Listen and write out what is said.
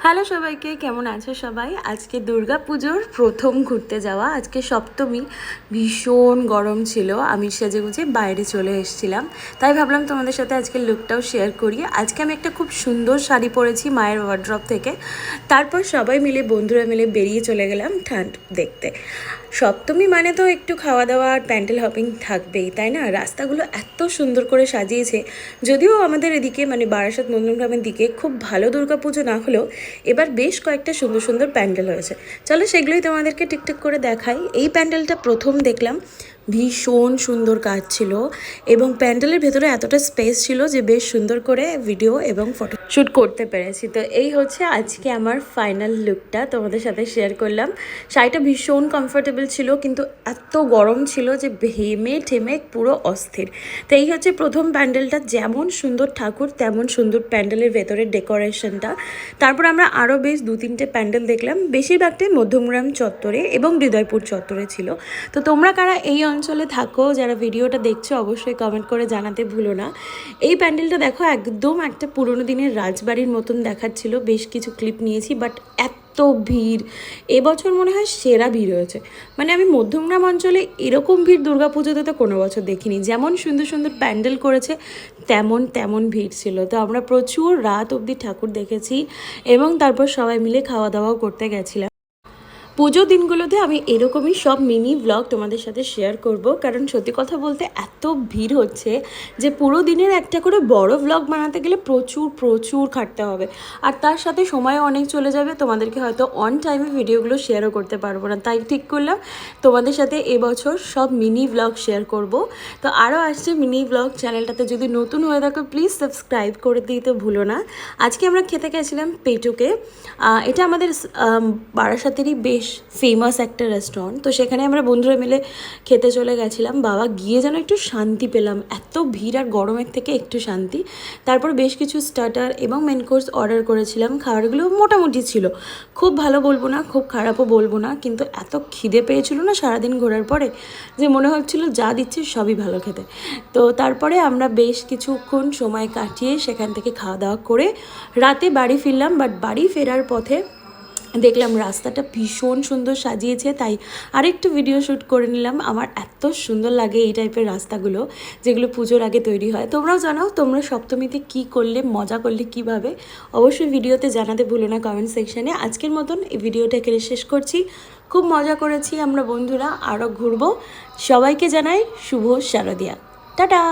Hello সবাইকে, কেমন আছো সবাই? আজকে দুর্গা পুজোর প্রথম ঘুরতে যাওয়া, আজকে সপ্তমী। ভীষণ গরম ছিল, আমি সেজেগুজে বাইরে চলে এসেছিলাম, তাই ভাবলাম তোমাদের সাথে আজকে লুকটাও শেয়ার করি। আজকে আমি একটা খুব সুন্দর শাড়ি পরেছি মায়ের ওয়ার্ড্রপ থেকে। তারপর সবাই মিলে, বন্ধুরা মিলে বেরিয়ে চলে গেলাম ঠান্ড দেখতে। সপ্তমী মানে তো একটু খাওয়া দাওয়া আর প্যান্ডেল হপিং থাকবেই, তাই না? রাস্তাগুলো এত সুন্দর করে সাজিয়েছে। যদিও আমাদের এদিকে মানে বারাসাত নন্দনগ্রামের দিকে খুব ভালো দুর্গাপুজো না হলেও এবার বেশ কয়েকটা সুন্দর সুন্দর প্যান্ডেল হয়েছে। চলো সেগুলোই তোমাদেরকে টিকটিক করে দেখাই। এই প্যান্ডেলটা প্রথম দেখলাম, ভীষণ সুন্দর কাজ ছিল এবং প্যান্ডেলের ভেতরে এতটা স্পেস ছিল যে বেশ সুন্দর করে ভিডিও এবং ফটো শ্যুট করতে পেরেছি। তো এই হচ্ছে আজকে আমার ফাইনাল লুকটা, তোমাদের সাথে শেয়ার করলাম। শাড়িটা ভীষণ কমফোর্টেবল ছিল, কিন্তু এত গরম ছিল যে ঘেমে ঠেমে পুরো অস্থির। তো এই হচ্ছে প্রথম প্যান্ডেলটা, যেমন সুন্দর ঠাকুর তেমন সুন্দর প্যান্ডেলের ভেতরের ডেকোরেশনটা। তারপর আমরা আরও বেশ 2-3টে প্যান্ডেল দেখলাম, বেশিরভাগটাই মধ্যমগ্রাম চত্বরে এবং হৃদয়পুর চত্বরে ছিল। তো তোমরা কারা এই অঞ্চলে থাকো, যারা ভিডিওটা দেখছো, অবশ্যই কমেন্ট করে জানাতে ভুলো না। এই প্যান্ডেলটা দেখো, একদম একটা পুরোনো দিনের রাজবাড়ির মতন দেখাচ্ছিল। বেশ কিছু ক্লিপ নিয়েছি, বাট এত ভিড় এবছর মনে হয় সেরা ভিড় হয়েছে। মানে আমি মধ্যমগ্রাম অঞ্চলে এরকম ভিড় দুর্গাপুজোতে তো কোনো বছর দেখিনি। যেমন সুন্দর সুন্দর প্যান্ডেল করেছে তেমন তেমন ভিড় ছিল। তো আমরা প্রচুর রাত অবধি ঠাকুর দেখেছি এবং তারপর সবাই মিলে খাওয়া দাওয়াও করতে গেছিলাম। পুজো দিনগুলোতে আমি এরকমই সব মিনি ব্লগ তোমাদের সাথে শেয়ার করব, কারণ সত্যি কথা বলতে এত ভিড় হচ্ছে যে পুরো দিনের একটা করে বড় ব্লগ বানাতে গেলে প্রচুর প্রচুর খাটতে হবে, আর তার সাথে সময়ও অনেক চলে যাবে। তোমাদেরকে হয়তো অন টাইমে ভিডিওগুলো শেয়ারও করতে পারবো না, তাই ঠিক করলাম তোমাদের সাথে এবছর সব মিনি ব্লগ শেয়ার করব। তো আরও আসছে মিনি ব্লগ, চ্যানেলটাতে যদি নতুন হয়ে থাকো প্লিজ সাবস্ক্রাইব করে দিতে ভুলো না। আজকে আমরা খেতে গেছিলাম পেটুকে। এটা আমাদের বারাসাতেরই বেশ ফেমাস একটা রেস্টুরেন্ট। তো সেখানে আমরা বন্ধুরা মিলে খেতে চলে গেছিলাম। বাবা, গিয়ে যেন একটু শান্তি পেলাম, এত ভিড় আর গরমের থেকে একটু শান্তি। তারপর বেশ কিছু স্টার্টার এবং মেন কোর্স অর্ডার করেছিলাম। খাবারগুলো মোটামুটি ছিল, খুব ভালো বলবো না, খুব খারাপও বলবো না, কিন্তু এত খিদে পেয়েছিল না সারাদিন ঘোরার পরে যে মনে হচ্ছিল যা দিচ্ছে সবই ভালো খেতে। তো তারপরে আমরা বেশ কিছুক্ষণ সময় কাটিয়ে সেখান থেকে খাওয়া দাওয়া করে রাতে বাড়ি ফিরলাম। বাট বাড়ি ফেরার পথে দেখলাম রাস্তাটা ভীষণ সুন্দর সাজিয়েছে, তাই আরেকটু ভিডিও শ্যুট করে নিলাম। আমার এত সুন্দর লাগে এই টাইপের রাস্তাগুলো, যেগুলো পুজোর আগে তৈরি হয়। তোমরাও জানাও তোমরা সপ্তমীতে কি করলে, মজা করলে কীভাবে, অবশ্যই ভিডিওতে জানাতে ভুলো না কমেন্ট সেকশানে। আজকের মতন এই ভিডিওটা এখানে শেষ করছি। খুব মজা করেছি আমরা বন্ধুরা, আরও ঘুরবো। সবাইকে জানাই শুভ শারদিয়া, টাটা।